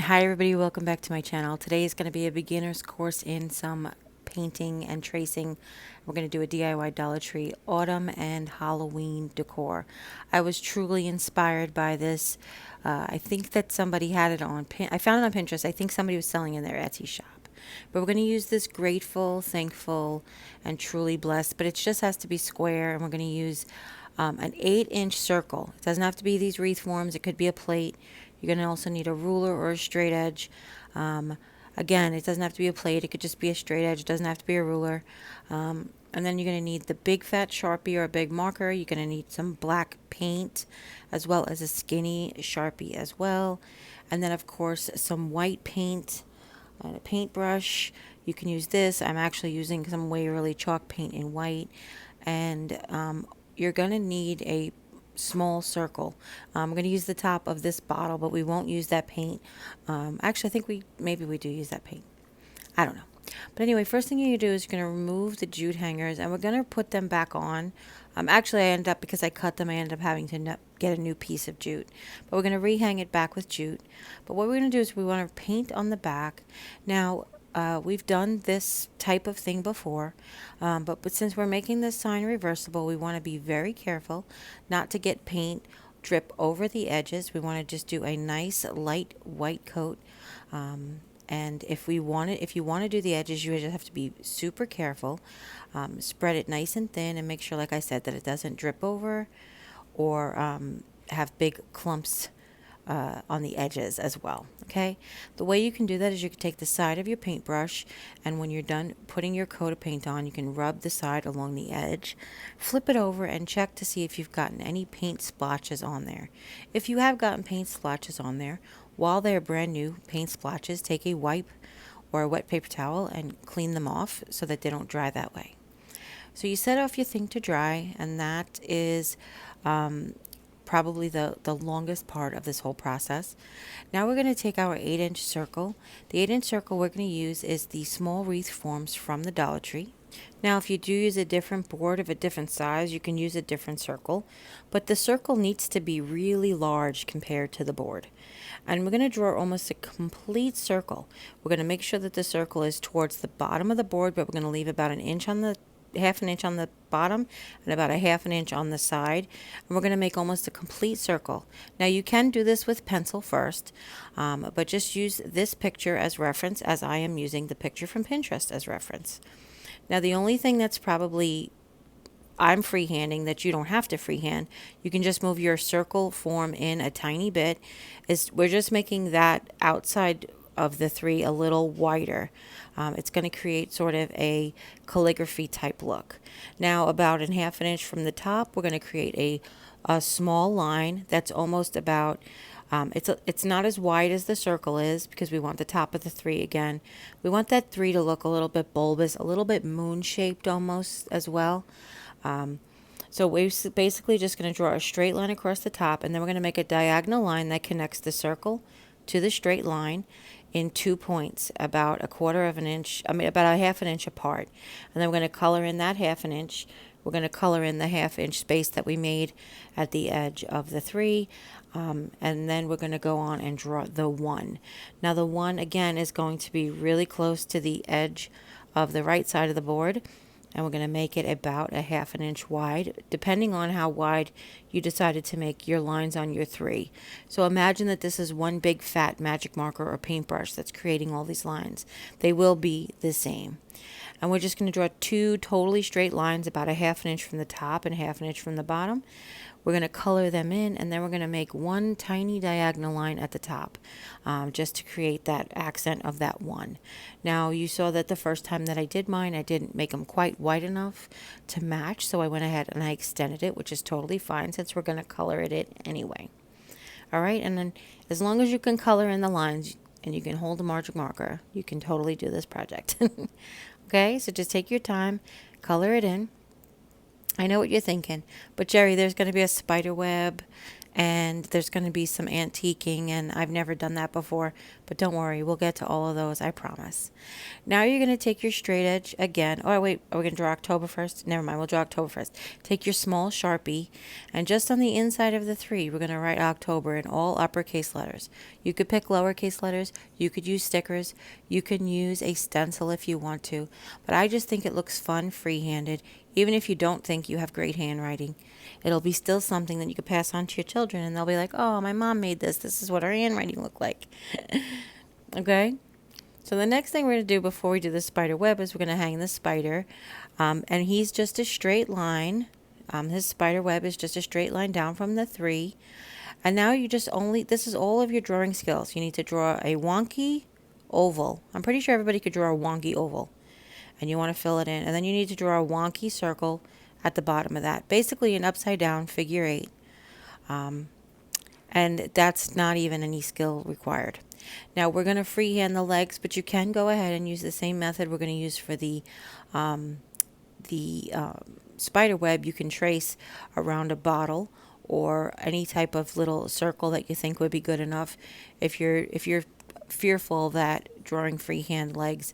Hi everybody, welcome back to my channel. Today is going to be a beginner's course in some painting and tracing. We're going to do a DIY Dollar Tree autumn and Halloween decor. I was truly inspired by this. I think that somebody had it on I found it on Pinterest. I think somebody was selling in their Etsy shop. But we're going to use this grateful, thankful, and truly blessed. But it just has to be square, and we're going to use an 8-inch circle. It doesn't have to be these wreath forms. It could be a plate. You're going to also need a ruler or a straight edge. Again, it doesn't have to be a plate. It could just be a straight edge. It doesn't have to be a ruler. And then you're going to need the big fat Sharpie or a big marker. You're going to need some black paint as well as a skinny Sharpie as well. And then, of course, some white paint and a paintbrush. You can use this. I'm actually using some Waverly chalk paint in white. And you're going to need a small circle. I'm going to use the top of this bottle, but we won't use that paint. Actually, I think maybe we do use that paint. I don't know. But anyway, first thing you do is you're going to remove the jute hangers, and we're going to put them back on. Actually, because I cut them, I ended up having to get a new piece of jute. But we're going to rehang it back with jute. But what we're going to do is we want to paint on the back. Now, we've done this type of thing before, but since we're making this sign reversible, we want to be very careful not to get paint drip over the edges. We want to just do a nice light white coat. And if you want to do the edges, you just have to be super careful. Spread it nice and thin, and make sure, like I said, that it doesn't drip over or have big clumps on the edges as well. Okay, the way you can do that is you can take the side of your paintbrush, and when you're done putting your coat of paint on, you can rub the side along the edge, flip it over, and check to see if you've gotten any paint splotches on there. If you have gotten paint splotches on there, while they're brand new paint splotches, take a wipe or a wet paper towel and clean them off so that they don't dry that way. So you set off your thing to dry, and that is probably the longest part of this whole process. Now we're going to take our 8-inch circle. The 8-inch circle we're going to use is the small wreath forms from the Dollar Tree. Now, if you do use a different board of a different size, you can use a different circle, but the circle needs to be really large compared to the board. And we're going to draw almost a complete circle. We're going to make sure that the circle is towards the bottom of the board, but we're going to leave about half an inch on the bottom and about a half an inch on the side, and we're going to make almost a complete circle. Now you can do this with pencil first, but just use this picture as reference, as I am using the picture from Pinterest as reference. Now the only thing that's probably I'm freehanding that you don't have to freehand, you can just move your circle form in a tiny bit, is we're just making that outside of the 3 a little wider. It's going to create sort of a calligraphy type look. Now about a half an inch from the top, we're going to create a small line that's almost about it's not as wide as the circle is, because we want the top of the 3 again. We want that 3 to look a little bit bulbous, a little bit moon shaped almost as well. So we're basically just going to draw a straight line across the top, and then we're going to make a diagonal line that connects the circle to the straight line in 2 points, about about a half an inch apart. And then we're going to color in that half an inch. We're going to color in the half-inch space that we made at the edge of the 3. And then we're going to go on and draw the 1. Now the 1, again, is going to be really close to the edge of the right side of the board. And we're going to make it about a half an inch wide, depending on how wide you decided to make your lines on your 3. So imagine that this is one big fat magic marker or paintbrush that's creating all these lines. They will be the same. And we're just going to draw 2 totally straight lines, about a half an inch from the top and a half an inch from the bottom. We're going to color them in, and then we're going to make one tiny diagonal line at the top, just to create that accent of that 1. Now you saw that the first time that I did mine, I didn't make them quite wide enough to match, so I went ahead and I extended it, which is totally fine since we're going to color it anyway. Alright, and then as long as you can color in the lines and you can hold a magic marker, you can totally do this project. Okay, so just take your time, color it in. I know what you're thinking, but Jerry, there's going to be a spider web, and there's going to be some antiquing, and I've never done that before. But don't worry, we'll get to all of those, I promise. Now you're going to take your straight edge again. Oh, wait, are we going to draw October 1st? Never mind, we'll draw October 1st. Take your small Sharpie, and just on the inside of the 3, we're going to write October in all uppercase letters. You could pick lowercase letters. You could use stickers. You can use a stencil if you want to. But I just think it looks fun free-handed, even if you don't think you have great handwriting. It'll be still something that you could pass on to your children, and they'll be like, oh, my mom made this. This is what her handwriting looked like. Okay? So the next thing we're going to do before we do the spider web is we're going to hang the spider. And he's just a straight line. His spider web is just a straight line down from the 3. And now you just this is all of your drawing skills. You need to draw a wonky oval. I'm pretty sure everybody could draw a wonky oval. And you want to fill it in. And then you need to draw a wonky circle at the bottom of that. Basically an upside down figure 8. And that's not even any skill required. Now we're going to freehand the legs, but you can go ahead and use the same method we're going to use for the spider web. You can trace around a bottle or any type of little circle that you think would be good enough. If you're fearful that drawing freehand legs,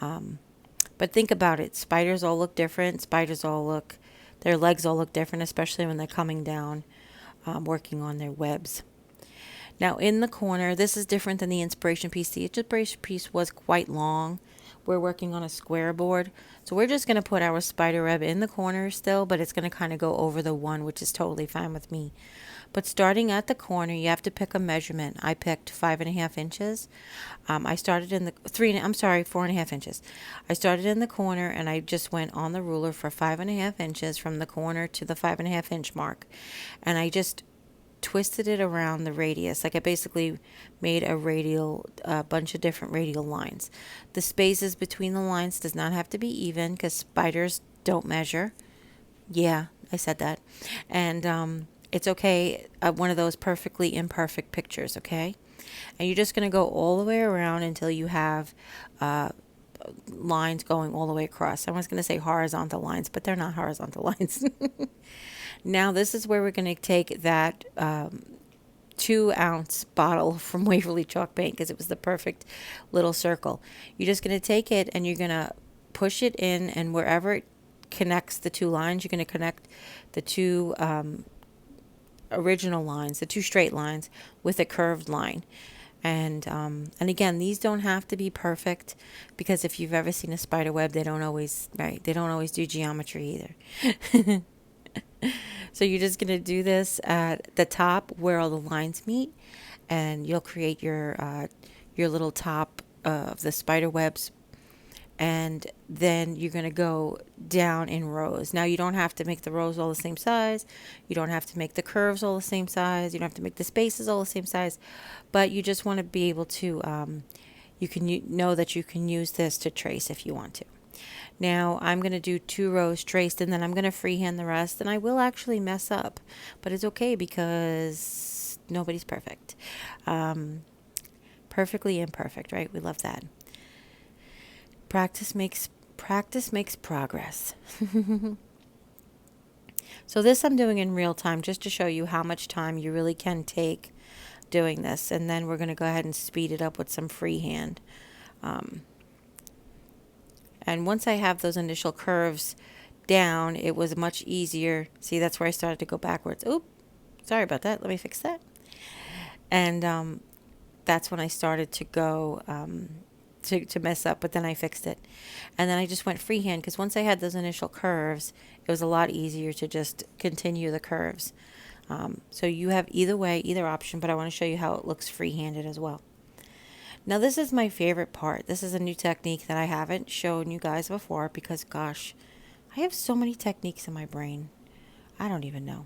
but think about it. Spiders all look different. Their legs all look different, especially when they're coming down, working on their webs. Now in the corner, this is different than the inspiration piece. The inspiration piece was quite long. We're working on a square board. So we're just going to put our spider web in the corner still, but it's going to kind of go over the 1, which is totally fine with me. But starting at the corner, you have to pick a measurement. I picked 5.5 inches. I started in the 4.5 inches. I started in the corner and I just went on the ruler for 5.5 inches from the corner to the 5.5 inch mark. And I just twisted it around the radius. Like I basically made a bunch of different radial lines. The spaces between the lines does not have to be even because spiders don't measure. Yeah, I said that. And it's okay. One of those perfectly imperfect pictures, okay? And you're just going to go all the way around until you have lines going all the way across. I was going to say horizontal lines, but they're not horizontal lines. Now this is where we're going to take that 2-ounce bottle from Waverly Chalk Paint because it was the perfect little circle. You're just going to take it and you're going to push it in, and wherever it connects the 2 lines, you're going to connect the 2 original lines, the 2 straight lines with a curved line. And again, these don't have to be perfect because if you've ever seen a spider web, they don't always do geometry either. So you're just going to do this at the top where all the lines meet, and you'll create your little top of the spider webs, and then you're going to go down in rows. Now you don't have to make the rows all the same size. You don't have to make the curves all the same size. You don't have to make the spaces all the same size, but you just want to be able to, know that you can use this to trace if you want to. Now I'm going to do 2 rows traced, and then I'm going to freehand the rest, and I will actually mess up, but it's okay because nobody's perfect. Perfectly imperfect, right? We love that. Practice makes progress. So this I'm doing in real time just to show you how much time you really can take doing this, and then we're going to go ahead and speed it up with some freehand. And once I have those initial curves down, it was much easier. See, that's where I started to go backwards. Oop, sorry about that. Let me fix that. And that's when I started to go to mess up, but then I fixed it. And then I just went freehand because once I had those initial curves, it was a lot easier to just continue the curves. So you have either option, but I want to show you how it looks freehanded as well. Now this is my favorite part. This is a new technique that I haven't shown you guys before because, gosh, I have so many techniques in my brain. I don't even know.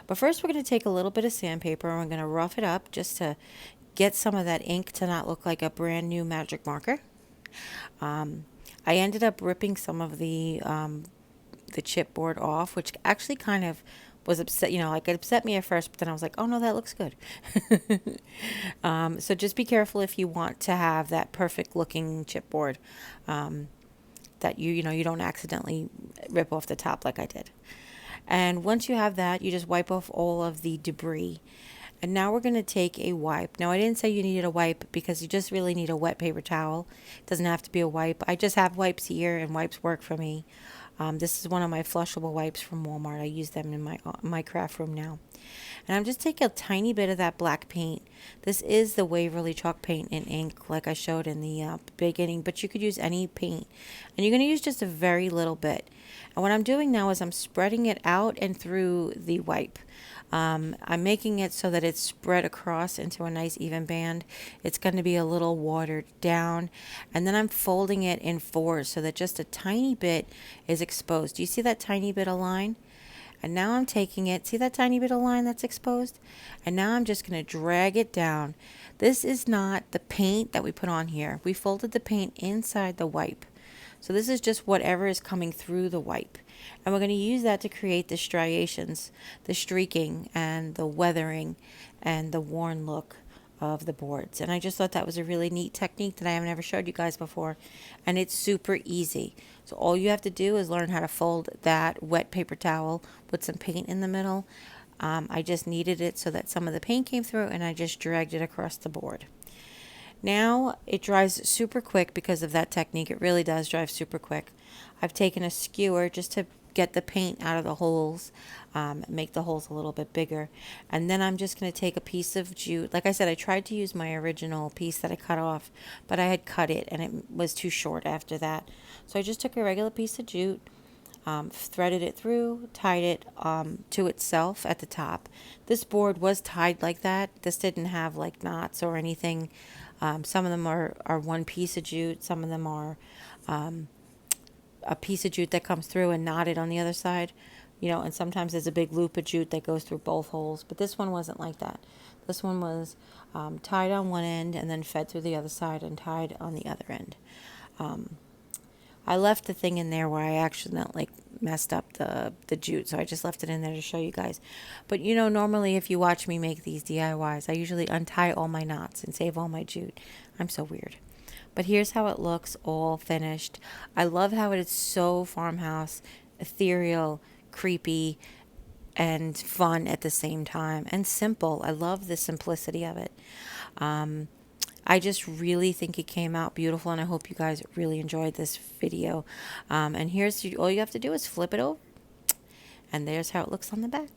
But first we're going to take a little bit of sandpaper and we're going to rough it up just to get some of that ink to not look like a brand new magic marker. I ended up ripping some of the chipboard off, which actually kind of was upset, like it upset me at first, but then I was like, oh no, that looks good. So just be careful if you want to have that perfect looking chipboard, that you don't accidentally rip off the top like I did. And once you have that, you just wipe off all of the debris. And now we're going to take a wipe. Now I didn't say you needed a wipe because you just really need a wet paper towel. It doesn't have to be a wipe. I just have wipes here and wipes work for me. This is one of my flushable wipes from Walmart. I use them in my craft room now. And I'm just taking a tiny bit of that black paint. This is the Waverly chalk paint in ink, like I showed in the beginning, but you could use any paint. And you're going to use just a very little bit. And what I'm doing now is I'm spreading it out and through the wipe. I'm making it so that it's spread across into a nice even band. It's going to be a little watered down. And then I'm folding it in fours so that just a tiny bit is exposed. Do you see that tiny bit of line? And now I'm taking it, see that tiny bit of line that's exposed? And now I'm just going to drag it down. This is not the paint that we put on here. We folded the paint inside the wipe. So this is just whatever is coming through the wipe. And we're going to use that to create the striations, the streaking, and the weathering, and the worn look of the boards. And I just thought that was a really neat technique that I haven't ever showed you guys before. And it's super easy. So all you have to do is learn how to fold that wet paper towel with some paint in the middle. I just kneaded it so that some of the paint came through, and I just dragged it across the board. Now it dries super quick because of that technique. It really does dry super quick. I've taken a skewer just to get the paint out of the holes, make the holes a little bit bigger. And then I'm just going to take a piece of jute. Like I said, I tried to use my original piece that I cut off, but I had cut it and it was too short after that. So I just took a regular piece of jute, threaded it through, tied it to itself at the top. This board was tied like that. This didn't have like knots or anything. Some of them are one piece of jute. Some of them are a piece of jute that comes through and knotted on the other side. You know, and sometimes there's a big loop of jute that goes through both holes. But this one wasn't like that. This one was tied on one end and then fed through the other side and tied on the other end. I left the thing in there where I accidentally messed up the jute, so I just left it in there to show you guys. But you know, normally if you watch me make these DIYs, I usually untie all my knots and save all my jute. I'm so weird. But here's how it looks all finished. I love how it is so farmhouse, ethereal, creepy, and fun at the same time, and simple. I love the simplicity of it. I just really think it came out beautiful, and I hope you guys really enjoyed this video. And here's all you have to do is flip it over, and there's how it looks on the back.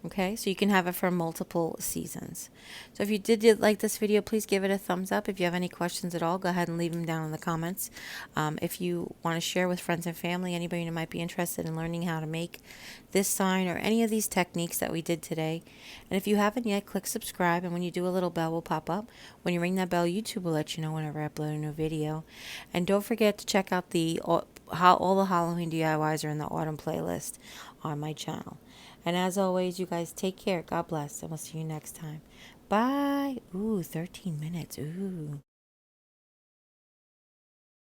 Okay, so you can have it for multiple seasons. So if you did like this video, please give it a thumbs up. If you have any questions at all, go ahead and leave them down in the comments. If you want to share with friends and family, anybody who might be interested in learning how to make this sign or any of these techniques that we did today. And if you haven't yet, click subscribe, and when you do, a little bell will pop up. When you ring that bell, YouTube will let you know whenever I upload a new video. And don't forget to check out all the Halloween DIYs are in the autumn playlist on my channel. And as always, you guys take care. God bless. And we'll see you next time. Bye. Ooh, 13 minutes. Ooh.